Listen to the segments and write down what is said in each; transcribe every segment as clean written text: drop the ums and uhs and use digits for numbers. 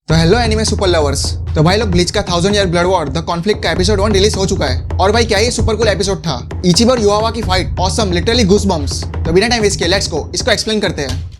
तो hello anime super lovers. तो भाई लोग ब्लीच का 1000 year blood war the conflict का एपिसोड 1 रिलीज हो चुका है और भाई क्या ये सुपर कूल एपिसोड था। इचिबा और युआवा की फाइट ऑसम, लिटरली गूज़बम्प्स। तो बिना टाइम वेस्ट किए लेट्स गो इसको एक्सप्लेन करते हैं।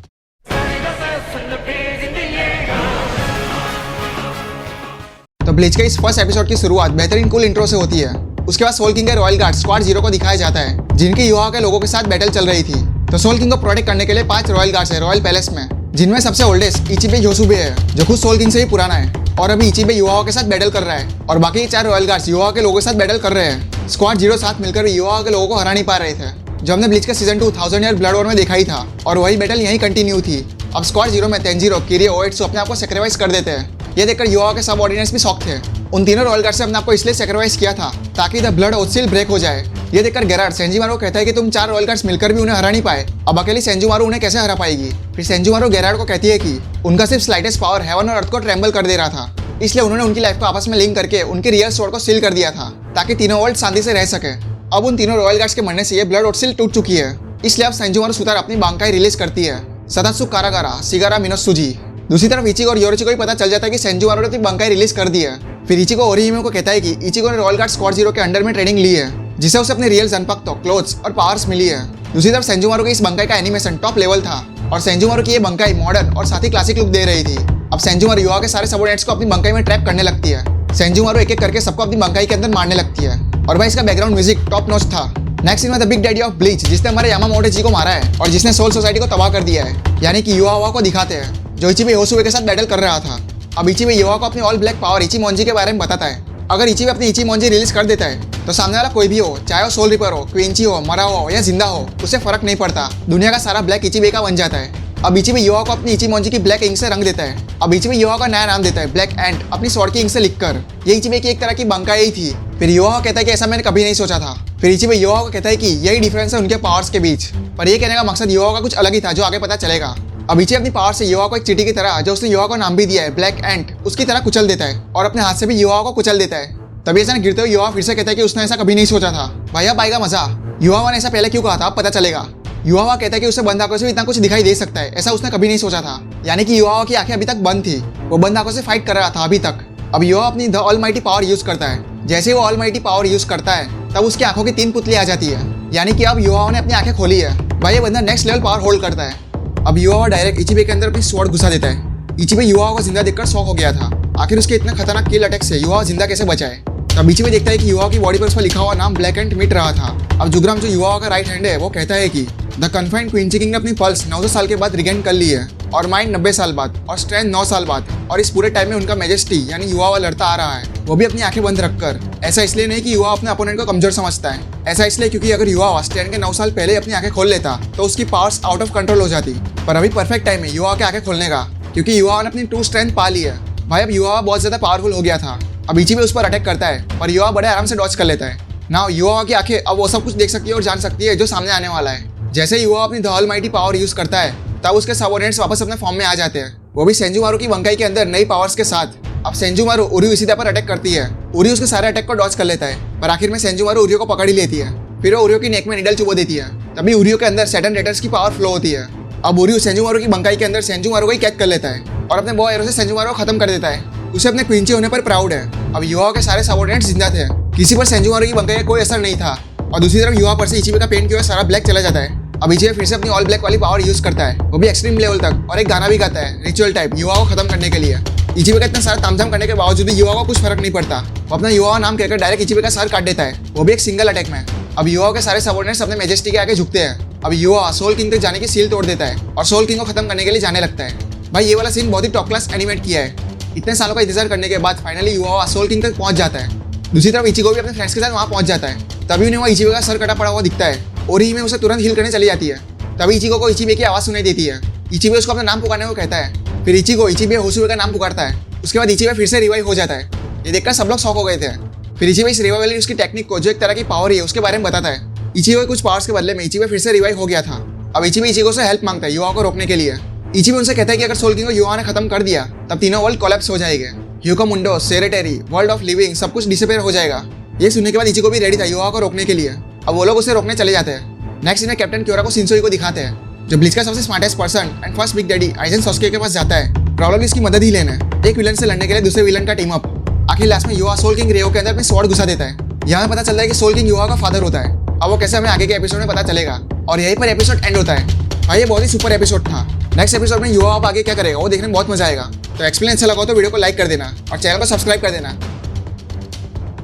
तो ब्लीच के इस फर्स्ट एपिसोड की शुरुआत बेहतरीन कूल इंट्रो से होती है। उसके बाद सोल किंग के रॉयल गार्ड स्क्वाड 0 को दिखाया जाता है जिनकी युआवा के लोगों के साथ बैटल चल रही थी। तो सोल किंग को प्रोटेक्ट करने के लिए 5 रॉयल गार्ड्स है रॉयल पैलेस में, जिनमें सबसे ओल्डेस्ट इचिबे योसुबे है जो खुद सोल किंग से भी पुराना है और अभी इचिबे युआवा के साथ बैटल कर रहा है और बाकी 4 रॉयल गार्ड्स युआवा के लोगों के साथ बैटल कर रहे हैं। स्क्वाड 0 साथ मिलकर भी युआवा के लोगों को हरा नहीं पा रहे थे जो हमने ब्लीच का सीजन 2 1000 ईयर ब्लड वॉर में देखा ही था और वही बैटल यहीं कंटिन्यू थी। अब स्क्वाड 0 में तेंजिरो, किरियो, ओएट्सु अपने आप को सैक्रिफाइस कर देते हैं। ये देखकर युआवा के सब ऑर्डिनेंस भी शॉक थे। उन तीनों रॉयल गार्ड से अपने आप को इसलिए सैक्रिफाइस किया था ताकि the blood oath seal break हो जाए। ये देखकर गेरार्ड सेंजीमारू कहता है कि तुम 4 रॉयल गार्ड्स मिलकर भी उन्हें हरा नहीं पाए, अब अकेली सेंजीमारू उन्हें कैसे हरा पाएगी। फिर सेंजीमारू गेरार्ड को कहती है कि उनका सिर्फ स्लाइटेस्ट पावर हेवन और अर्थ को ट्रेम्बल कर दे रहा था, इसलिए उन्होंने उनकी लाइफ को आपस में लिंक करके उनके रियल स्वॉर्ड को सील कर दिया था ताकि तीनों वर्ल्ड शांति से रह सके। अब उन तीनों रॉयल गार्ड्स के मरने से ये ब्लड ओथ सील टूट चुकी है, इसलिए अब सेंजीमारू सुतार अपनी बांकाई रिलीज करती है सदात्सु कारागारा शिगारा मिनोत्सुजी। दूसरी तरफ इचिगो और योरोची को भी पता चल जाता है कि सेंजीमारू ने अपनी बांकाई रिलीज कर दी है। फिर इचिगो ओरिहिमे को कहता है कि इचिगो ने रॉयल गार्ड स्क्वाड 0 के अंडर में ट्रेनिंग ली है जिसे उसे अपने रियल जनपक्तो, क्लोथ्स और पावर्स मिली है। दूसरी तरफ सेंजीमारू की इस बंकाई का एनिमेशन टॉप लेवल था और सेंजीमारू की ये बंकाई मॉडर्न और साथ ही क्लासिक लुक दे रही थी। अब सेंजीमारू युवा के सारे सबऑर्डिनेट्स को अपनी बंकाई में ट्रैप करने लगती है। सेंजीमारू एक एक करके सबको अपनी बंकाई के अंदर मारने लगती है और भाई इसका बैकग्राउंड म्यूजिक टॉप नॉच था। नेक्स्ट सीन में the big daddy of bleach जिसने हमारे यामामोटो जी को मारा है और जिसने सोल सोसाइटी को तबाह कर दिया है, यानी कि युवा को दिखाते हैं जो इचिबे योसुबे के साथ बैटल कर रहा था। अब इचिबे युवा को अपनी ऑल ब्लैक पावर इचिमोंजी के बारे में बताता है। अगर इचिबे अपनी इचिमोंजी रिलीज कर देता है तो सामने वाला कोई भी हो, चाहे वो सोल रिपर हो, क्विंची हो, मरा हो या जिंदा हो, उससे फर्क नहीं पड़ता, दुनिया का सारा ब्लैक इचिबे का बन जाता है। अब इचिबे युवा को अपनी इचिमोंजी की ब्लैक इंक से रंग देता है। अब इचिबे युवा का नया नाम देता है ब्लैक एंट अपनी स्वॉर्ड की इंक से लिखकर। ये इचिबे की एक तरह की बंकाई ही थी। फिर युवा कहता है कि ऐसा मैंने कभी नहीं सोचा था। फिर इचिबे युवा को कहता है कि यही डिफरेंस है उनके पावर्स के बीच, पर ये कहने का मकसद युवा का कुछ अलग ही था जो आगे पता चलेगा। अब इचिबे अपनी पावर से युवा को एक चींटी की तरह, जो उसने युवा को नाम भी दिया है ब्लैक एंट, उसकी तरह कुचल देता है और अपने हाथ से भी युवा को कुचल देता है। तभी ऐसा गिरते हुए युवा फिर से कहता है कि उसने ऐसा कभी नहीं सोचा था। भाई अब आएगा मजा, युवा ने ऐसा पहले क्यों कहा था अब पता चलेगा। युवा कहता है कि उसे बंद आंखों से इतना कुछ दिखाई दे सकता है, ऐसा उसने कभी नहीं सोचा था, यानी कि युवा की आंखें अभी तक बंद थी, वो बंद आंखों से फाइट कर रहा था अभी तक। अब युवा अपनी द ऑलमाइटी पावर यूज करता है। जैसे वो ऑलमाइटी पावर यूज करता है तब उसकी आंखों की 3 पुतली आ जाती है, यानी कि अब युवा ने अपनी आंखें खोली है। भाई ये बंदा नेक्स्ट लेवल पावर होल्ड करता है। अब युवा डायरेक्ट इचिबे के अंदर अपनी स्वॉर्ड घुसा देता है। इचिबे युवा को जिंदा देखकर शॉक हो गया था, आखिर उसके इतने खतरनाक किल अटैक से युवा जिंदा कैसे बचा है। तब इचिबे देखता है कि युवा की बॉडी पर उस पर लिखा हुआ नाम ब्लैक एंड मिट रहा था। अब जुग्राम जो युवा का राइट हैंड है वो कहता है कि द कन्फाइंड क्विंची किंग ने अपनी पल्स 900 साल के बाद रिगेन कर ली है और माइंड 90 साल बाद और स्ट्रेंथ 9 साल बाद, और इस पूरे टाइम में उनका मेजेस्टी यानी युवा लड़ता आ रहा है, वो भी अपनी आंखें बंद रखकर। ऐसा इसलिए नहीं कि युवा अपने अपोनेंट को कमजोर समझता है, ऐसा इसलिए क्योंकि अगर युवा स्ट्रेंथ के 9 साल पहले अपनी आंखें खोल लेता तो उसकी पावर्स आउट ऑफ कंट्रोल हो जाती। पर अभी परफेक्ट टाइम है युवा की आंखें खोलने का, क्योंकि युवा ने अपनी ट्रू स्ट्रेंथ पा ली है। भाई अब युवा बहुत ज्यादा पावरफुल हो गया था। अब इचिबे उस पर अटैक करता है पर युवा बड़े आराम से डॉज कर लेता है। नाउ युवा की आंखें अब वो सब कुछ देख सकती है और जान सकती है जो सामने आने वाला है। जैसे युवा अपनी द ऑलमाइटी पावर यूज करता है तब उसके सबऑर्डिनेट्स वापस अपने फॉर्म में आ जाते हैं, वो भी सेंजीमारू की बंकाई के अंदर नई पावर्स के साथ। अब सेंजीमारू उरियो इशिदा पर अटैक करती है। उरियो उसके सारे अटैक को डॉज कर लेता है पर आखिर में सेंजीमारू उरियो को पकड़ ही लेती है। फिर वो उरियो की नेक में निडल चुबो देती है। तभी उरियो के अंदर सैटर्न रेटर्स की पावर फ्लो होती है। अब उरियो सेंजीमारू की बंकाई के अंदर सेंजीमारू को ही कैद कर लेता है और अपने बॉ एरो से सेंजीमारू को खत्म कर देता है। उसे अपने क्विंची होने पर प्राउड है। अब युवा के सारे सबऑर्डिनेट्स जिंदा थे, किसी पर सेंजीमारू की बंकाई का कोई असर नहीं था। और दूसरी तरफ युवा पर से इचिबे का पेन की वजह सारा ब्लैक चला जाता है। अब इचिबे फिर से अपनी ऑल ब्लैक वाली पावर यूज करता है, वो भी एक्सट्रीम लेवल तक, और एक गाना भी गाता है रिचुअल टाइप युवा को खत्म करने के लिए। इचिबे का इतना सारा तामझाम करने के बावजूद भी युवा को कुछ फर्क नहीं पड़ता, वो अपना युवा नाम कहकर डायरेक्ट इचिबे का सर काट देता है, वो भी एक सिंगल अटैक में। अब युवा के सारे सबऑर्डिनेट्स अपने मेजेस्टी के आगे झुकते हैं। अब युवा सोल किंग तक जाने की सील तोड़ देता है और सोल किंग को खत्म करने के लिए जाने लगता है। भाई ये वाला सीन बहुत ही टॉप क्लास एनिमेट किया है। इतने सालों का इंतजार करने के बाद फाइनली युवा सोल किंग तक पहुंच जाता है। दूसरी तरफ इचिगो भी अपने फ्रेंड्स के साथ वहां पहुंच जाता है। तभी उन्हें वहां इचिबे का सर कटा पड़ा हुआ दिखता है और ही में उसे तुरंत हील करने चली जाती है। तभी इचिगो को इचिबे की आवाज सुनाई देती है। इचिबे उसको अपना नाम पुकारने को कहता है। फिर इचिगो इचिबे होसुबे का नाम पुकारता है। उसके बाद इचिबे फिर से रिवाइव हो जाता है। ये देखकर सब लोग शॉक हो गए थे। फिर इचिबे इस रिवाइवल उसकी टेक्निक को, जो एक तरह की पावर है, उसके बारे में बताता है। इचिबे कुछ पावर्स के बदले में इचिबे फिर से रिवाइव हो गया था। अब इचिबे इचिगो से हेल्प मांगता है युवा को रोकने के लिए। इचिबे उनसे कहता है कि अगर सोल किंग को युवा ने खत्म कर दिया तब तीनों वर्ल्ड कोलैप्स हो जाएंगे। ह्यूको मुंडो, सेरेटेरी, वर्ल्ड ऑफ लिविंग सब कुछ डिसअपीयर हो जाएगा। ये सुनने के बाद इचिगो भी रेडी था युवा को रोकने के लिए। अब वो लोग उसे रोकने चले जाते हैं। नेक्स्ट इन्हें कैप्टन क्योरा को शिंसोई को दिखाते हैं जो ब्लीच का सबसे smartest person and first big daddy Aizen Sosuke के पास जाता है प्रॉब्लम इसकी मदद ही लेना है, एक विलन से लड़ने के लिए दूसरे विलन का टीम अप। आखिर लास्ट में युवा सोल किंग रेओ के अंदर अपनी स्वॉर्ड घुसा देता है। यहाँ पता चलता है कि सोल किंग युवा का फादर होता है। अब वो कैसे हमें आगे के एपिसोड में पता चलेगा और यहीं पर एपिसोड एंड होता है। भाई ये बहुत ही सुपर एपिसोड था। नेक्स्ट एपिसोड में युवा अब आगे क्या करेगा वो देखने में बहुत मजा आएगा। तो एक्सप्लेन अच्छा लगा तो वीडियो को लाइक कर देना और चैनल को सब्सक्राइब कर देना।